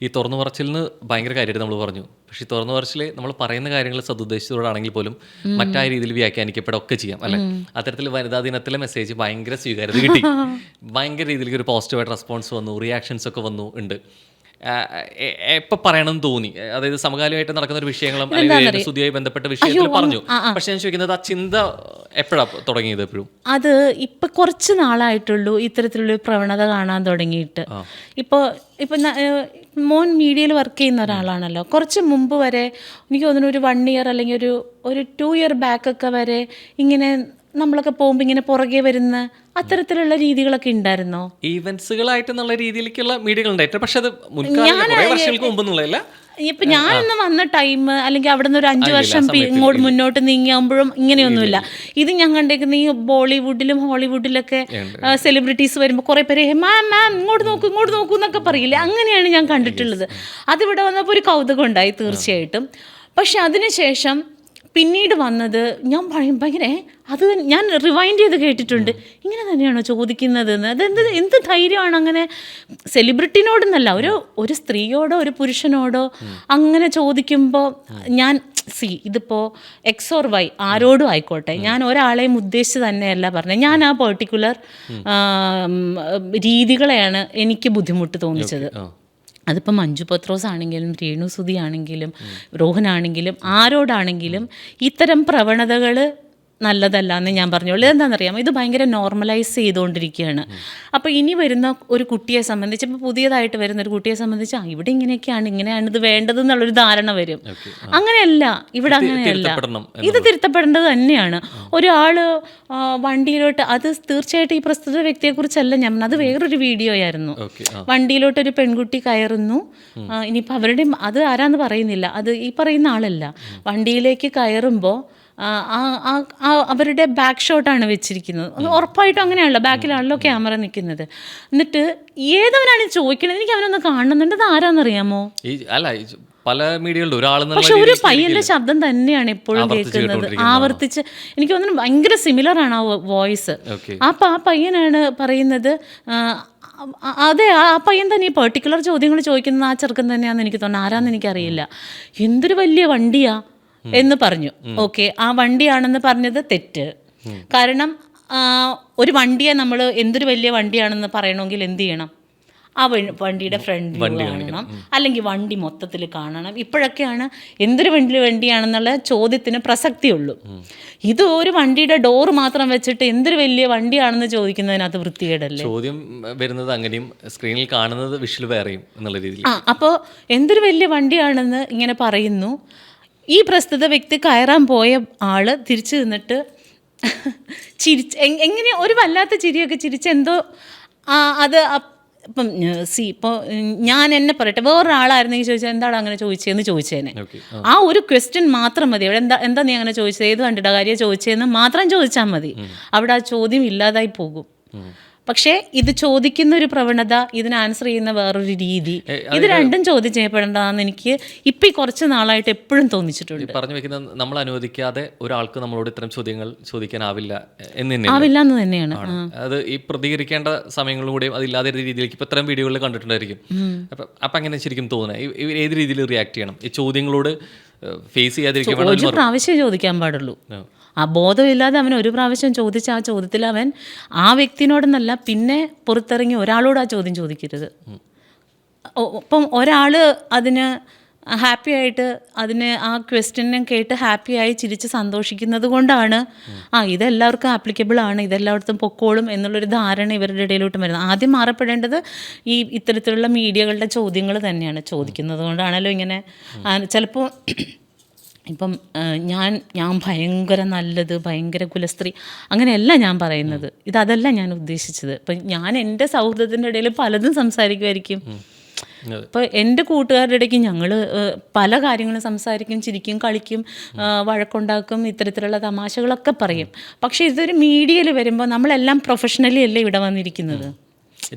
ഈ തുറന്നു പറച്ചിലിന് ഭയങ്കര കാര്യമായിട്ട് നമ്മൾ പറഞ്ഞു. പക്ഷേ ഈ തുറന്നു പറച്ചിൽ നമ്മൾ പറയുന്ന കാര്യങ്ങൾ സതുദ്ദേശത്തോടാണെങ്കിൽ പോലും മറ്റായ രീതിയിൽ വ്യാഖ്യാനിക്കപ്പെടുകയൊക്കെ ചെയ്യാം അല്ലേ. അത്തരത്തിൽ വനിതാ ദിനത്തിലെ മെസ്സേജ് ഭയങ്കര സ്വീകാര്യത കിട്ടി. ഭയങ്കര രീതിയിലേക്ക് ഒരു പോസിറ്റീവായിട്ട് റെസ്പോൺസ് വന്നു, റിയാക്ഷൻസ് ഒക്കെ വന്നു ഉണ്ട്. എപ്പോൾ പറയണമെന്ന് തോന്നി, അതായത് സമകാലികമായിട്ട് നടക്കുന്ന ഒരു വിഷയങ്ങളും അല്ലെങ്കിൽ സ്തുതിയായി ബന്ധപ്പെട്ട വിഷയത്തിൽ പറഞ്ഞു. പക്ഷെ ഞാൻ ചോദിക്കുന്നത് ആ ചിന്ത എപ്പോഴാണ് തുടങ്ങിയത്? എപ്പോഴും അത് ഇപ്പൊ കുറച്ച് നാളായിട്ടുള്ളൂ ഇത്തരത്തിലുള്ള പ്രവണത കാണാൻ തുടങ്ങിയിട്ട്. ഇപ്പോൾ മോൻ മീഡിയയിൽ വർക്ക് ചെയ്യുന്ന ഒരാളാണല്ലോ. കുറച്ച് മുമ്പ് വരെ എനിക്ക് തോന്നുന്നു ഒരു 1 ഇയർ അല്ലെങ്കിൽ ഒരു 2 ഇയർ ബാക്കൊക്കെ വരെ ഇങ്ങനെ നമ്മളൊക്കെ പോകുമ്പോൾ ഇങ്ങനെ പുറകെ വരുന്ന അത്തരത്തിലുള്ള രീതികളൊക്കെ ഉണ്ടായിരുന്നോ? ഈവൻസുകളായിട്ടെന്നുള്ള രീതിയിലേക്കുള്ള മീഡിയകൾ ഉണ്ടായിട്ട്, പക്ഷെ അത് വർഷങ്ങൾക്ക് മുമ്പെന്നുള്ളതല്ല. ഇപ്പൊ ഞാനൊന്ന് വന്ന ടൈം അല്ലെങ്കിൽ അവിടെ നിന്ന് ഒരു 5 വർഷം ഇങ്ങോട്ട് മുന്നോട്ട് നീങ്ങിയാകുമ്പോഴും ഇങ്ങനെയൊന്നുമില്ല. ഇത് ഞാൻ കണ്ടേക്കുന്ന ഈ ബോളിവുഡിലും ഹോളിവുഡിലൊക്കെ സെലിബ്രിറ്റീസ് വരുമ്പോൾ കുറെ പേര് മാം ഇങ്ങോട്ട് നോക്കൂ എന്നൊക്കെ പറയില്ലേ, അങ്ങനെയാണ് ഞാൻ കണ്ടിട്ടുള്ളത്. അതിവിടെ വന്നപ്പോൾ ഒരു കൗതുകം ഉണ്ടായി തീർച്ചയായിട്ടും. പക്ഷെ അതിനുശേഷം പിന്നീട് വന്നത് ഞാൻ ഭയങ്കര അത് ഞാൻ റിവൈൻഡ് ചെയ്ത് കേട്ടിട്ടുണ്ട്. ഇങ്ങനെ തന്നെയാണോ ചോദിക്കുന്നതെന്ന്? എന്ത് ധൈര്യമാണ് അങ്ങനെ സെലിബ്രിറ്റിനോടെന്നല്ല, ഒരു സ്ത്രീയോടോ ഒരു പുരുഷനോടോ അങ്ങനെ ചോദിക്കുമ്പോൾ ഞാൻ ഇതിപ്പോൾ എക്സ് ഓർ വൈ ആരോടും ആയിക്കോട്ടെ, ഞാൻ ഒരാളെയും ഉദ്ദേശിച്ച് തന്നെയല്ല പറഞ്ഞത്. ഞാൻ ആ പെർട്ടിക്കുലർ രീതികളെയാണ് എനിക്ക് ബുദ്ധിമുട്ട് തോന്നിച്ചത്. അതിപ്പോൾ മഞ്ജു പത്രോസ് ആണെങ്കിലും രേണു സുധി ആണെങ്കിലും രോഹനാണെങ്കിലും ആരോടാണെങ്കിലും ഇത്തരം പ്രവണതകൾ നല്ലതല്ല എന്ന് ഞാൻ പറഞ്ഞോളൂ. എന്താണെന്നറിയാമോ, ഇത് ഭയങ്കര നോർമലൈസ് ചെയ്തുകൊണ്ടിരിക്കുകയാണ്. അപ്പോൾ ഇനി വരുന്ന ഒരു കുട്ടിയെ സംബന്ധിച്ച്, ഇപ്പോൾ പുതിയതായിട്ട് വരുന്ന ഒരു കുട്ടിയെ സംബന്ധിച്ച് ഇവിടെ ഇങ്ങനെയാണ് ഇത് വേണ്ടത് എന്നുള്ളൊരു ധാരണ വരും. അങ്ങനെയല്ല, ഇവിടെ അങ്ങനെയല്ല. ഇത് തിരുത്തപ്പെടേണ്ടത് തന്നെയാണ്. ഒരാൾ വണ്ടിയിലോട്ട്, അത് തീർച്ചയായിട്ടും ഈ പ്രസ്തുത വ്യക്തിയെക്കുറിച്ചല്ല ഞാൻ പറഞ്ഞത്, അത് വേറൊരു വീഡിയോ ആയിരുന്നു. വണ്ടിയിലോട്ട് ഒരു പെൺകുട്ടി കയറുന്നു. ഇനിയിപ്പോൾ അവരുടെ അത് ആരാന്ന് പറയുന്നില്ല, അത് ഈ പറയുന്ന ആളല്ല. വണ്ടിയിലേക്ക് കയറുമ്പോൾ അവരുടെ ബാക്ക് ഷോട്ടാണ് വെച്ചിരിക്കുന്നത്. ഉറപ്പായിട്ടും അങ്ങനെയാണല്ലോ, ബാക്കിലാണല്ലോ ക്യാമറ നിൽക്കുന്നത്. എന്നിട്ട് ഏതവനാണ് ചോദിക്കുന്നത്, എനിക്ക് അവനൊന്ന് കാണുന്നുണ്ട്, അത് ആരാന്നറിയാമോ? പല മീഡിയകളിലും പക്ഷെ ഒരു പയ്യന്റെ ശബ്ദം തന്നെയാണ് എപ്പോഴും കേൾക്കുന്നത്, ആവർത്തിച്ച്. എനിക്ക് തോന്നുന്നു ഭയങ്കര സിമിലർ ആണ് ആ വോയിസ്. ആ പയ്യനാണ് പറയുന്നത്. അതെ, ആ പയ്യൻ തന്നെ ഈ പെർട്ടിക്കുലർ ചോദ്യങ്ങൾ ചോദിക്കുന്നത് ആ ചെറുക്കൻ തന്നെയാണെന്ന് എനിക്ക് തോന്നുന്നു. ആരാന്ന് എനിക്കറിയില്ല. എന്തൊരു വലിയ വണ്ടിയാ എന്ന് പറഞ്ഞു. ഓക്കെ, ആ വണ്ടിയാണെന്ന് പറഞ്ഞത് തെറ്റ്. കാരണം ഒരു വണ്ടിയെ നമ്മൾ എന്തൊരു വലിയ വണ്ടിയാണെന്ന് പറയണമെങ്കിൽ എന്ത് ചെയ്യണം? ആ വണ്ടിയുടെ ഫ്രണ്ട് വ്യൂ കാണണം, അല്ലെങ്കിൽ വണ്ടി മൊത്തത്തിൽ കാണണം. ഇപ്പോഴൊക്കെയാണ് എന്തൊരു വണ്ടിയാണെന്നുള്ള ചോദ്യത്തിന് പ്രസക്തിയുള്ളൂ. ഇത് ഒരു വണ്ടിയുടെ ഡോർ മാത്രം വെച്ചിട്ട് എന്തൊരു വലിയ വണ്ടിയാണെന്ന് ചോദിക്കുന്നതിനകത്ത് വൃത്തികേടല്ലേ? ചോദ്യം വരുന്നത് അങ്ങനെയും സ്ക്രീനിൽ കാണുന്നത് വിഷ്വൽ വേറെയും എന്നുള്ള രീതിയിൽ. അപ്പോൾ എന്തൊരു വലിയ വണ്ടിയാണെന്ന് ഇങ്ങനെ പറയുന്നു. ഈ പ്രസ്തുത വ്യക്തി കയറാൻ പോയ ആള് തിരിച്ചു നിന്നിട്ട് എങ്ങനെ ഒരു വല്ലാത്ത ചിരിയൊക്കെ ചിരിച്ചെന്തോ അത്. ഇപ്പം ഇപ്പോൾ ഞാൻ എന്നെ പറയട്ടെ, വേറൊരാളായിരുന്നെങ്കിൽ ചോദിച്ചാൽ എന്താണ് അങ്ങനെ ചോദിച്ചതെന്ന് ചോദിച്ചേനെ. ആ ഒരു ക്വസ്റ്റ്യൻ മാത്രം മതി. അവിടെ എന്താ നീ അങ്ങനെ ചോദിച്ചത്, ഏത് കണ്ടിട്ട് കാര്യം ചോദിച്ചതെന്ന് മാത്രം ചോദിച്ചാൽ മതി. അവിടെ ആ ചോദ്യം ഇല്ലാതായി പോകും. പക്ഷേ ഇത് ചോദിക്കുന്ന ഒരു പ്രവണത, ഇതിന് ആൻസർ ചെയ്യുന്ന വേറൊരു രീതി, ഇത് രണ്ടും ചോദ്യം ചെയ്യപ്പെടേണ്ടതാണെന്ന് എനിക്ക് ഇപ്പം ഈ കുറച്ച് നാളായിട്ട് എപ്പോഴും തോന്നിച്ചിട്ടുണ്ട്. പറഞ്ഞു വെക്കുന്ന നമ്മൾ അനുവദിക്കാതെ ഒരാൾക്ക് നമ്മളോട് ഇത്തരം ചോദ്യങ്ങൾ ചോദിക്കാനാവില്ല എന്ന് തന്നെയാണ്. അത് ഈ പ്രതികരിക്കേണ്ട സമയങ്ങളും കൂടെയും അതില്ലാതെ രീതിയിലേക്ക് ഇപ്പം ഇത്തരം വീഡിയോകളിൽ കണ്ടിട്ടുണ്ടായിരിക്കും. അപ്പം അങ്ങനെ ശരിക്കും തോന്നുന്നത് ഏത് രീതിയിൽ റിയാക്ട് ചെയ്യണം ഈ ചോദ്യങ്ങളോട്? ഫേസ് ചെയ്യാതിരിക്കാൻ ഒരു പ്രാവശ്യം ചോദിക്കാൻ പാടുള്ളൂ. ആ ബോധമില്ലാതെ അവൻ ഒരു പ്രാവശ്യം ചോദിച്ച ആ ചോദ്യത്തിൽ അവൻ ആ വ്യക്തിനോടെന്നല്ല പിന്നെ പുറത്തിറങ്ങി ഒരാളോട് ആ ചോദ്യം ചോദിക്കരുത്. ഇപ്പം ഒരാൾ അതിന് ഹാപ്പി ആയിട്ട് ആ ക്വസ്റ്റ്യനും കേട്ട് ഹാപ്പിയായി ചിരിച്ച് സന്തോഷിക്കുന്നത് കൊണ്ടാണ് ഇതെല്ലാവർക്കും ആപ്ലിക്കബിൾ ആണ്, ഇതെല്ലായിടത്തും പൊക്കോളും എന്നുള്ളൊരു ധാരണ ഇവരുടെ ഇടയിലോട്ട് വരുന്നത്. ആദ്യം മാറപ്പെടേണ്ടത് ഇത്തരത്തിലുള്ള മീഡിയകളുടെ ചോദ്യങ്ങൾ തന്നെയാണ്. ചോദിക്കുന്നത് കൊണ്ടാണല്ലോ ഇങ്ങനെ. ചിലപ്പോൾ ഇപ്പം ഞാൻ ഭയങ്കര നല്ലത്, ഭയങ്കര കുലസ്ത്രീ അങ്ങനെയല്ല ഞാൻ പറയുന്നത്. അതല്ല ഞാൻ ഉദ്ദേശിച്ചത്. ഇപ്പം ഞാൻ എൻ്റെ സൗഹൃദത്തിൻ്റെ ഇടയിൽ പലതും സംസാരിക്കുമായിരിക്കും. ഇപ്പോൾ എൻ്റെ കൂട്ടുകാരുടെ ഇടയ്ക്ക് ഞങ്ങൾ പല കാര്യങ്ങളും സംസാരിക്കും, ചിരിക്കും, കളിക്കും, വഴക്കുണ്ടാക്കും, ഇത്തരത്തിലുള്ള തമാശകളൊക്കെ പറയും. പക്ഷേ ഇതൊരു മീഡിയയിൽ വരുമ്പോൾ നമ്മളെല്ലാം പ്രൊഫഷണലി അല്ലേ ഇവിടെ വന്നിരിക്കുന്നത്.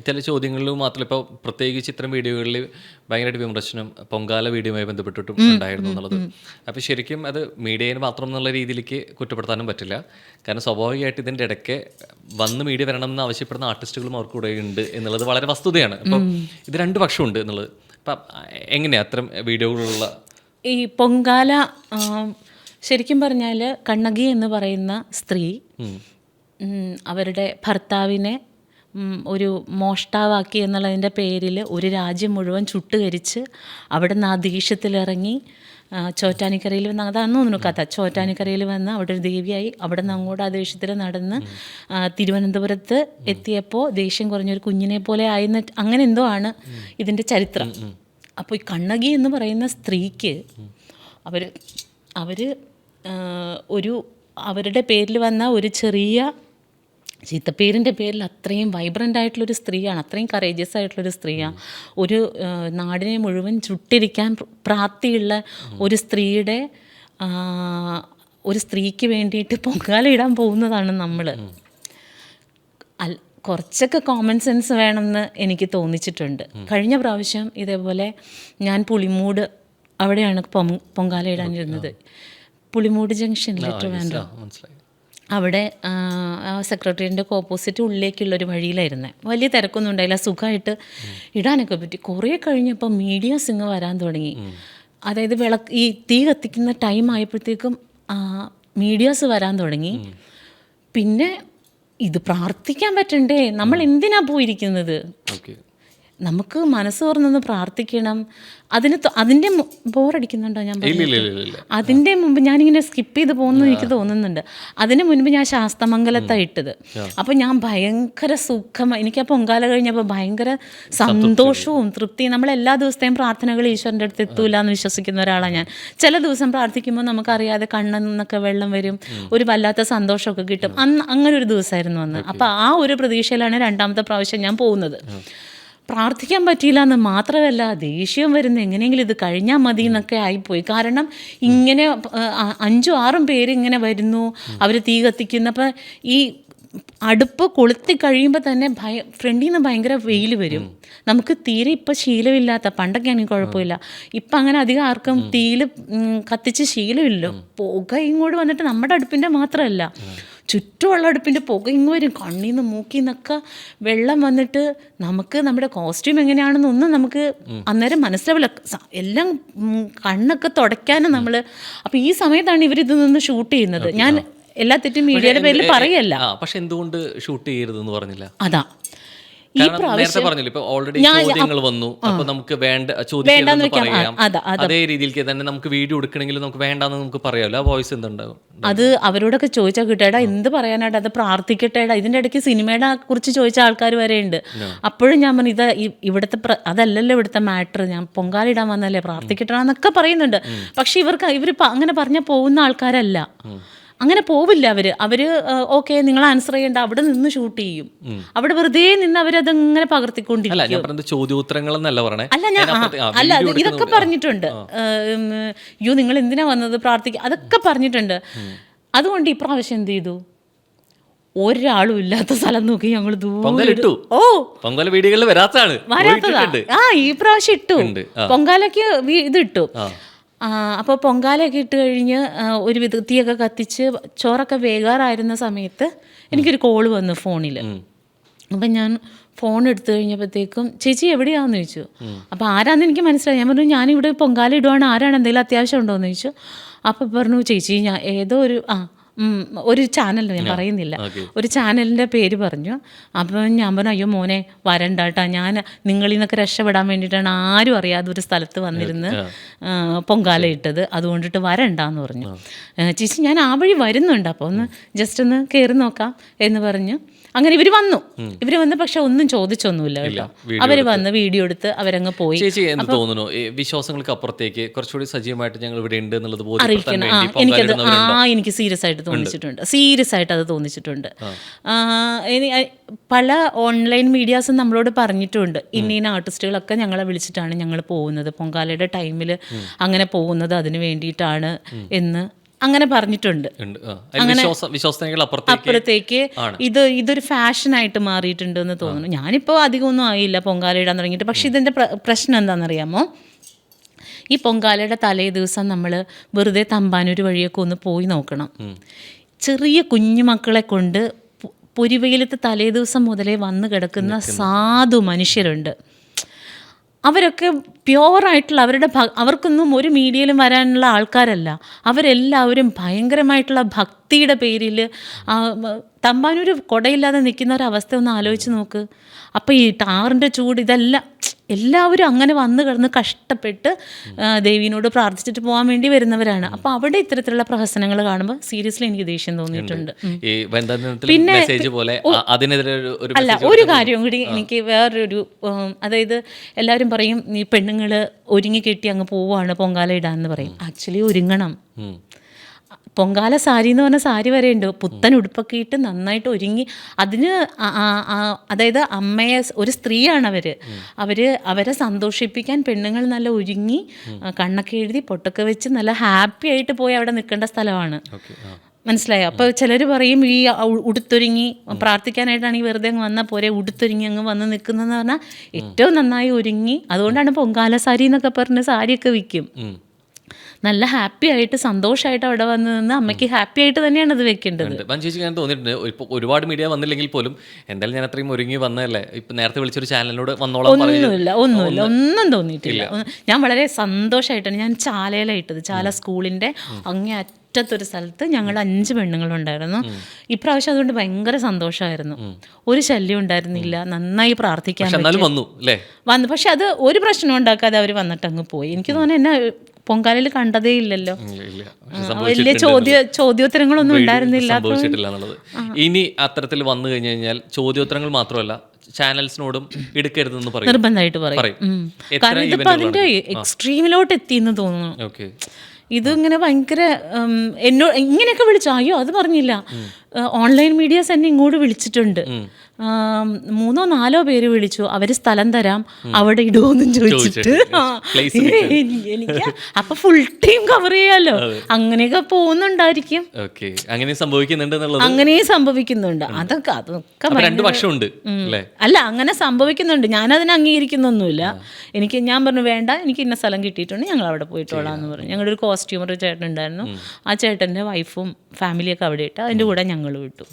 ചില ചോദ്യങ്ങളിലും മാത്രമല്ല, ഇപ്പോൾ പ്രത്യേകിച്ച് ഇത്തരം വീഡിയോകളിൽ ഭയങ്കരമായിട്ട് വിമർശനം പൊങ്കാല വീഡിയോയുമായി ബന്ധപ്പെട്ടിട്ടും ഉണ്ടായിരുന്നു എന്നുള്ളത്. അപ്പോൾ ശരിക്കും അത് മീഡിയയിൽ മാത്രം എന്നുള്ള രീതിയിലേക്ക് കുറ്റപ്പെടുത്താനും പറ്റില്ല. കാരണം സ്വാഭാവികമായിട്ട് ഇതിൻ്റെ ഇടയ്ക്ക് വന്ന് മീഡിയ വരണം എന്ന് ആവശ്യപ്പെടുന്ന ആർട്ടിസ്റ്റുകളും അവർക്ക് കൂടെ ഉണ്ട് എന്നുള്ളത് വളരെ വസ്തുതയാണ്. അപ്പം ഇത് രണ്ട് പക്ഷമുണ്ട് എന്നുള്ളത്. അപ്പം എങ്ങനെയാണ് അത്തരം വീഡിയോകളുള്ള ഈ പൊങ്കാല ശരിക്കും പറഞ്ഞാൽ കണ്ണകി എന്ന് പറയുന്ന സ്ത്രീ അവരുടെ ഭർത്താവിനെ ഒരു മോഷ്ടാവാക്കി എന്നുള്ളതിൻ്റെ പേരിൽ ഒരു രാജ്യം മുഴുവൻ ചുട്ടുകരിച്ച് അവിടെ നിന്ന് ആ ദേഷ്യത്തിലിറങ്ങി ചോറ്റാനിക്കരയിൽ വന്ന് അതാണെന്ന് തോന്നുന്നു കഥ. ചോറ്റാനിക്കരയിൽ വന്ന് അവിടെ ഒരു ദേവിയായി അവിടെ നിന്ന് അങ്ങോട്ട് ആ ദേഷ്യത്തിൽ നടന്ന് തിരുവനന്തപുരത്ത് എത്തിയപ്പോൾ ദേഷ്യം കുറഞ്ഞൊരു കുഞ്ഞിനെ പോലെ ആയിന്ന് അങ്ങനെ എന്തോ ആണ് ഇതിൻ്റെ ചരിത്രം. അപ്പോൾ ഈ കണ്ണകി എന്ന് പറയുന്ന സ്ത്രീക്ക് അവർ ഒരു അവരുടെ പേരിൽ വന്ന ഒരു ചെറിയ ചീത്തപ്പേരിൻ്റെ പേരിൽ അത്രയും വൈബ്രൻ്റ് ആയിട്ടുള്ളൊരു സ്ത്രീയാണ്, അത്രയും കറേജിയസ് ആയിട്ടുള്ളൊരു സ്ത്രീയാണ്. ഒരു നാടിനെ മുഴുവൻ ചുട്ടിരിക്കാൻ പ്രാപ്തിയുള്ള ഒരു സ്ത്രീക്ക് വേണ്ടിയിട്ട് പൊങ്കാല ഇടാൻ പോകുന്നതാണ് നമ്മൾ. കുറച്ചൊക്കെ കോമൺ സെൻസ് വേണമെന്ന് എനിക്ക് തോന്നിച്ചിട്ടുണ്ട്. കഴിഞ്ഞ പ്രാവശ്യം ഇതേപോലെ ഞാൻ പുളിമൂട് അവിടെയാണ് പൊങ്കാല ഇടാനിരുന്നത്. പുളിമൂട് ജംഗ്ഷനിൽ ട്രിവാൻഡ്രം അവിടെ സെക്രട്ടേറിയറ്റിൻ്റെ ഓപ്പോസിറ്റ് ഉള്ളിലേക്കുള്ളൊരു വഴിയിലായിരുന്നേ. വലിയ തിരക്കൊന്നും ഉണ്ടായില്ല, സുഖമായിട്ട് ഇടാനൊക്കെ പറ്റി. കുറേ കഴിഞ്ഞപ്പോൾ മീഡിയാസ് ഇങ്ങ് വരാൻ തുടങ്ങി. അതായത് ഈ തീ കത്തിക്കുന്ന ടൈം ആയപ്പോഴത്തേക്കും മീഡിയാസ് വരാൻ തുടങ്ങി. പിന്നെ ഇത് പ്രാർത്ഥിക്കാൻ പറ്റണ്ടേ, നമ്മൾ എന്തിനാ പോയിരിക്കുന്നത്? നമുക്ക് മനസ്സ് തുറന്നൊന്ന് പ്രാർത്ഥിക്കണം. അതിൻ്റെ ബോറടിക്കുന്നുണ്ടോ? ഞാൻ അതിൻ്റെ മുമ്പ് ഞാനിങ്ങനെ സ്കിപ്പ് ചെയ്ത് പോകുന്നു എനിക്ക് തോന്നുന്നുണ്ട്. അതിന് മുൻപ് ഞാൻ ശാസ്തമംഗലത്താണ് ഇട്ടത്. അപ്പോൾ ഞാൻ ഭയങ്കര സുഖം, എനിക്ക് ആ പൊങ്കാല കഴിഞ്ഞപ്പോൾ ഭയങ്കര സന്തോഷവും തൃപ്തിയും. നമ്മളെല്ലാ ദിവസത്തെയും പ്രാർത്ഥനകൾ ഈശ്വരൻ്റെ അടുത്ത് എത്തൂല എന്ന് വിശ്വസിക്കുന്ന ഒരാളാണ് ഞാൻ. ചില ദിവസം പ്രാർത്ഥിക്കുമ്പോൾ നമുക്കറിയാതെ കണ്ണിൽ നിന്നൊക്കെ വെള്ളം വരും, ഒരു വല്ലാത്ത സന്തോഷമൊക്കെ കിട്ടും. അങ്ങനെ ഒരു ദിവസമായിരുന്നു അന്ന്. അപ്പോൾ ആ ഒരു പ്രതീക്ഷയിലാണ് രണ്ടാമത്തെ പ്രാവശ്യം ഞാൻ പോകുന്നത്. പ്രാർത്ഥിക്കാൻ പറ്റിയില്ല എന്ന് മാത്രമല്ല, ദേഷ്യം വരുന്ന എങ്ങനെയെങ്കിലും ഇത് കഴിഞ്ഞാൽ മതി എന്നൊക്കെ ആയിപ്പോയി. കാരണം ഇങ്ങനെ 5-6 പേര് ഇങ്ങനെ വരുന്നു, അവർ തീ കത്തിക്കുന്നു. അപ്പം ഈ അടുപ്പ് കൊളുത്തി കഴിയുമ്പോൾ തന്നെ ഫ്രണ്ടിൽ നിന്ന് ഭയങ്കര വെയിൽ വരും. നമുക്ക് തീരെ ഇപ്പം ശീലമില്ലാത്ത, പണ്ടൊക്കെ ആണെങ്കിൽ കുഴപ്പമില്ല, ഇപ്പം അങ്ങനെ അധികം ആർക്കും തീയിൽ കത്തിച്ച് ശീലമില്ല. പുക ഇങ്ങോട്ട് വന്നിട്ട് നമ്മുടെ അടുപ്പിൻ്റെ മാത്രമല്ല, ചുറ്റുമുള്ള അടുപ്പിൻ്റെ പുക ഇങ്ങ് വരും. കണ്ണിൽ നിന്ന് മൂക്കിൽ നിന്നൊക്കെ വെള്ളം വന്നിട്ട് നമുക്ക് നമ്മുടെ കോസ്റ്റ്യൂം എങ്ങനെയാണെന്നൊന്നും നമുക്ക് അന്നേരം മനസ്സിലാവില്ല. എല്ലാം കണ്ണൊക്കെ തുടയ്ക്കാനും നമ്മൾ. അപ്പോൾ ഈ സമയത്താണ് ഇവരിത് നിന്ന് ഷൂട്ട് ചെയ്യുന്നത്. ഞാൻ എല്ലാ തെറ്റും മീഡിയയുടെ പേരിൽ പറയല്ല. പക്ഷെ എന്തുകൊണ്ട് ഷൂട്ട് ചെയ്യരുതെന്ന് പറഞ്ഞില്ല? അതാ നേരത്തെ പറഞ്ഞില്ല, ഇപ്പൊ ഓൾറെഡി ചോദ്യങ്ങൾ വന്നു. അപ്പൊ നമുക്ക് ചോദിക്കാന്ന് പറയാം. അതേ രീതിയിലേക്ക് തന്നെ നമുക്ക് വീഡിയോ എടുക്കണമെങ്കിൽ നമുക്ക് വേണ്ടെന്ന് നമുക്ക് പറയാമല്ലോ. ആ വോയിസ് എന്തുണ്ടാകും? അത് അവരോടൊക്കെ ചോദിച്ചാൽ കിട്ടേടാ, എന്ത് പറയാനായിട്ട്, അത് പ്രാർത്ഥിക്കട്ടേടാ. ഇതിൻ്റെ ഇടയ്ക്ക് സിനിമയുടെ കുറിച്ച് ചോദിച്ച ആൾക്കാർ വരെ ഉണ്ട്. അപ്പോഴും ഞാൻ പറഞ്ഞു, ഇത് ഇവിടുത്തെ അതല്ലല്ലോ ഇവിടുത്തെ മാറ്റർ, ഞാൻ പൊങ്കാലിടാൻ വന്നല്ലേ, പ്രാർത്ഥിക്കട്ടെന്നൊക്കെ പറയുന്നുണ്ട്. പക്ഷെ ഇവർ അങ്ങനെ പറഞ്ഞാൽ പോകുന്ന ആൾക്കാരല്ല, അങ്ങനെ പോവില്ല അവർ. ഓക്കെ, നിങ്ങൾ ആൻസർ ചെയ്യേണ്ട, അവിടെ നിന്ന് ഷൂട്ട് ചെയ്യും. അവിടെ വെറുതെ നിന്ന് അവരതങ്ങനെ പകർത്തിക്കൊണ്ടിരിക്കും. അല്ല, ഇതൊക്കെ പറഞ്ഞിട്ടുണ്ട്. നിങ്ങൾ എന്തിനാ വന്നത്, പ്രാർത്ഥിക്കുക, അതൊക്കെ പറഞ്ഞിട്ടുണ്ട്. അതുകൊണ്ട് ഇപ്രാവശ്യം എന്ത് ചെയ്തു, ഒരാളും ഇല്ലാത്ത സ്ഥലം നോക്കി ഞങ്ങൾ വരാത്തതാ. ഈ പ്രാവശ്യം ഇട്ടു, പൊങ്കാലയ്ക്ക് ഇതിട്ടു. അപ്പോൾ പൊങ്കാലയൊക്കെ ഇട്ട് കഴിഞ്ഞ് ഒരു തീയൊക്കെ കത്തിച്ച് ചോറൊക്കെ വേകാറായിരുന്ന സമയത്ത് എനിക്കൊരു കോള് വന്നു ഫോണിൽ. അപ്പം ഞാൻ ഫോൺ എടുത്തു കഴിഞ്ഞപ്പോഴത്തേക്കും ചേച്ചി എവിടെയാണെന്ന് ചോദിച്ചു. അപ്പോൾ ആരാന്ന് എനിക്ക് മനസ്സിലായി. ഞാൻ പറഞ്ഞു ഞാനിവിടെ പൊങ്കാല ഇടുവാണ്, ആരാണ്, എന്തെങ്കിലും അത്യാവശ്യം ഉണ്ടോ എന്ന് ചോദിച്ചു. അപ്പോൾ പറഞ്ഞു ചേച്ചി ഞാൻ ഏതോ ഒരു ചാനൽ, ഞാൻ പറയുന്നില്ല, ഒരു ചാനലിൻ്റെ പേര് പറഞ്ഞു. അപ്പം ഞാൻ പറഞ്ഞു അയ്യോ മോനെ വരണ്ട കേട്ടോ, ഞാൻ നിങ്ങളിൽ നിന്നൊക്കെ രക്ഷപ്പെടാൻ വേണ്ടിയിട്ടാണ് ആരും അറിയാതെ ഒരു സ്ഥലത്ത് വന്നിരുന്ന് പൊങ്കാല ഇട്ടത്, അതുകൊണ്ടിട്ട് വരണ്ടെന്ന് പറഞ്ഞു. ചേച്ചി ഞാൻ ആ വഴി വരുന്നുണ്ട്, അപ്പോൾ ജസ്റ്റ് ഒന്ന് കയറി നോക്കാം എന്ന് പറഞ്ഞു. അങ്ങനെ ഇവർ വന്ന് പക്ഷെ ഒന്നും ചോദിച്ചൊന്നുമില്ല കേട്ടോ. അവർ വന്ന് വീഡിയോ എടുത്ത് അവരങ്ങ് പോയി. തോന്നുന്നു വിശ്വാസങ്ങൾക്ക് അപ്പുറത്തേക്ക് കുറച്ചുകൂടി സജീവമായിട്ട് ഞങ്ങൾ ഇവിടെ ഉണ്ട് എന്നുള്ളത് അറിയിക്കണം. എനിക്ക് സീരിയസ് ആയിട്ട് അത് തോന്നിച്ചിട്ടുണ്ട്. പല ഓൺലൈൻ മീഡിയാസും നമ്മളോട് പറഞ്ഞിട്ടുണ്ട്, ഇന്ന ആർട്ടിസ്റ്റുകളൊക്കെ ഞങ്ങളെ വിളിച്ചിട്ടാണ് ഞങ്ങൾ പോകുന്നത്, പൊങ്കാലയുടെ ടൈമിൽ അങ്ങനെ പോകുന്നത് അതിന് വേണ്ടിയിട്ടാണ് എന്ന് അങ്ങനെ പറഞ്ഞിട്ടുണ്ട്. അപ്പുറത്തേക്ക് ഇതൊരു ഫാഷനായിട്ട് മാറിയിട്ടുണ്ട് എന്ന് തോന്നുന്നു. ഞാനിപ്പോൾ അധികമൊന്നും ആയില്ല പൊങ്കാല ഇടാൻ തുടങ്ങിയിട്ട്. പക്ഷെ ഇതിൻ്റെ പ്രശ്നം എന്താണെന്നറിയാമോ, ഈ പൊങ്കാലയുടെ തലേ ദിവസം നമ്മൾ വെറുതെ തമ്പാനൂർ വഴിയൊക്കെ ഒന്ന് പോയി നോക്കണം. ചെറിയ കുഞ്ഞു മക്കളെ കൊണ്ട് പൊരിവെയിലത്ത് തലേ ദിവസം മുതലേ വന്ന് കിടക്കുന്ന സാധു മനുഷ്യരുണ്ട്. അവരൊക്കെ പ്യുവറായിട്ടുള്ള അവർക്കൊന്നും ഒരു മീഡിയയിലും വരാനുള്ള ആൾക്കാരല്ല. അവരെല്ലാവരും ഭയങ്കരമായിട്ടുള്ള ഭക്തിയുടെ പേരിൽ തമ്പാനൂർ കുടയില്ലാതെ നിൽക്കുന്ന ഒരവസ്ഥ ഒന്ന് ആലോചിച്ച് നോക്ക്. അപ്പോൾ ഈ ടാറിൻ്റെ ചൂട് ഇതെല്ലാം എല്ലാവരും അങ്ങനെ വന്ന് കിടന്ന് കഷ്ടപ്പെട്ട് ദേവീനോട് പ്രാർത്ഥിച്ചിട്ട് പോകാൻ വേണ്ടി വരുന്നവരാണ്. അപ്പോൾ അവിടെ ഇത്തരത്തിലുള്ള പ്രഹസനങ്ങൾ കാണുമ്പോൾ സീരിയസ്ലി എനിക്ക് ദേഷ്യം തോന്നിയിട്ടുണ്ട്. പിന്നെ അല്ല, ഒരു കാര്യം കൂടി എനിക്ക് വേറൊരു, അതായത് എല്ലാവരും പറയും ഈ പെണ്ണുങ്ങൾ ഒരുങ്ങി കെട്ടി അങ്ങ് പോവുകയാണ് പൊങ്കാല ഇടാന്ന് പറയും. ആക്ച്വലി ഒരുങ്ങണം. പൊങ്കാല സാരി എന്ന് പറഞ്ഞ സാരി വരെ ഉണ്ട്. പുത്തൻ ഉടുപ്പൊക്കെ ഇട്ട് നന്നായിട്ട് ഒരുങ്ങി അതിന് അതായത് അമ്മയെ, ഒരു സ്ത്രീയാണ് അവരെ സന്തോഷിപ്പിക്കാൻ പെണ്ണുങ്ങൾ നല്ല ഒരുങ്ങി കണ്ണൊക്കെ എഴുതി പൊട്ടൊക്കെ വെച്ച് നല്ല ഹാപ്പി ആയിട്ട് പോയി അവിടെ നിൽക്കേണ്ട സ്ഥലമാണ്. മനസ്സിലായോ? അപ്പോൾ ചിലർ പറയും ഈ ഉടുത്തൊരുങ്ങി പ്രാർത്ഥിക്കാനായിട്ടാണെങ്കിൽ വെറുതെ അങ്ങ് വന്നാൽ പോരെ, ഉടുത്തൊരുങ്ങി അങ്ങ് വന്ന് നിൽക്കുന്നതെന്ന് പറഞ്ഞാൽ ഏറ്റവും നന്നായി ഒരുങ്ങി. അതുകൊണ്ടാണ് പൊങ്കാല സാരി എന്നൊക്കെ പറഞ്ഞ് സാരിയൊക്കെ വിൽക്കും. നല്ല ഹാപ്പി ആയിട്ട് സന്തോഷമായിട്ട് അവിടെ വന്ന് നിന്ന് അമ്മയ്ക്ക് ഹാപ്പി ആയിട്ട് തന്നെയാണ് അത് വെക്കേണ്ടത്. ചേച്ചി ഞാൻ തോന്നിയിട്ടുണ്ട്, ഇപ്പോൾ ഒരുപാട് മീഡിയ വന്നില്ലെങ്കിൽ പോലും എന്തായാലും ഞാൻ അത്രയും ഒരുങ്ങി വന്നതല്ലേ, ഇപ്പം നേരത്തെ വിളിച്ചൊരു ചാനലിനോട് വന്നോളാം. ഒന്നും തോന്നിയിട്ടില്ല. ഞാൻ വളരെ സന്തോഷമായിട്ടാണ്. ഞാൻ ചാലയിലായിട്ടത്, ചാല സ്കൂളിൻ്റെ അങ്ങേ അറ്റത്തൊരു സ്ഥലത്ത് ഞങ്ങൾ 5 പെണ്ണുങ്ങളുണ്ടായിരുന്നു. ഇപ്രാവശ്യം അതുകൊണ്ട് ഭയങ്കര സന്തോഷമായിരുന്നു. ഒരു ശല്യം ഉണ്ടായിരുന്നില്ല. നന്നായി പ്രാർത്ഥിക്കാൻ വന്നു. പക്ഷെ അത് ഒരു പ്രശ്നം ഉണ്ടാക്കാതെ അവർ വന്നിട്ട് അങ്ങ് പോയി. എനിക്ക് തോന്നുന്നു എന്നെ പൊങ്കാലയിൽ കണ്ടതേ ഇല്ലല്ലോ. വലിയ ചോദ്യോത്തരങ്ങളൊന്നും ഉണ്ടായിരുന്നില്ല. ഇനി അത്തരത്തിൽ വന്നു കഴിഞ്ഞു കഴിഞ്ഞാൽ ചോദ്യോത്തരങ്ങൾ മാത്രമല്ല, ചാനൽസിനോടും എടുക്കരുതെന്ന് പറയും, നിർബന്ധമായിട്ട് പറയും. കാരണം ഇതിപ്പോ അതിന്റെ എക്സ്ട്രീമിലോട്ട് എത്തിയെന്ന് തോന്നുന്നു. ഇതിങ്ങനെ ഭയങ്കര ഇങ്ങനെയൊക്കെ വിളിച്ചോ, അയ്യോ അത് പറഞ്ഞില്ല. ഓൺലൈൻ മീഡിയാസ് എന്നെ ഇങ്ങോട്ട് വിളിച്ചിട്ടുണ്ട്. 3-4 പേര് വിളിച്ചു. അവര് സ്ഥലം തരാം, അവിടെ ഇടുമെന്നും ചോദിച്ചിട്ട്. എനിക്ക് അപ്പൊ ഫുൾ ടൈം കവർ ചെയ്യാലോ. അങ്ങനെയൊക്കെ പോകുന്നുണ്ടായിരിക്കും. അങ്ങനെ സംഭവിക്കുന്നുണ്ട്. അതൊക്കെ അല്ല, അങ്ങനെ സംഭവിക്കുന്നുണ്ട്. ഞാനതിനെ അംഗീകരിക്കുന്നൊന്നുമില്ല. ഞാൻ പറഞ്ഞു വേണ്ട, എനിക്ക് ഇന്ന സ്ഥലം കിട്ടിയിട്ടുണ്ട്, ഞങ്ങൾ അവിടെ പോയിട്ടോളാം എന്ന് പറഞ്ഞു. ഞങ്ങളുടെ ഒരു കോസ്റ്റ്യൂമർ ചേട്ടൻ ഉണ്ടായിരുന്നു. ആ ചേട്ടൻ്റെ വൈഫും ഫാമിലിയൊക്കെ അവിടെ ഇട്ട് അതിൻ്റെ കൂടെ ഞങ്ങൾ വിട്ടു.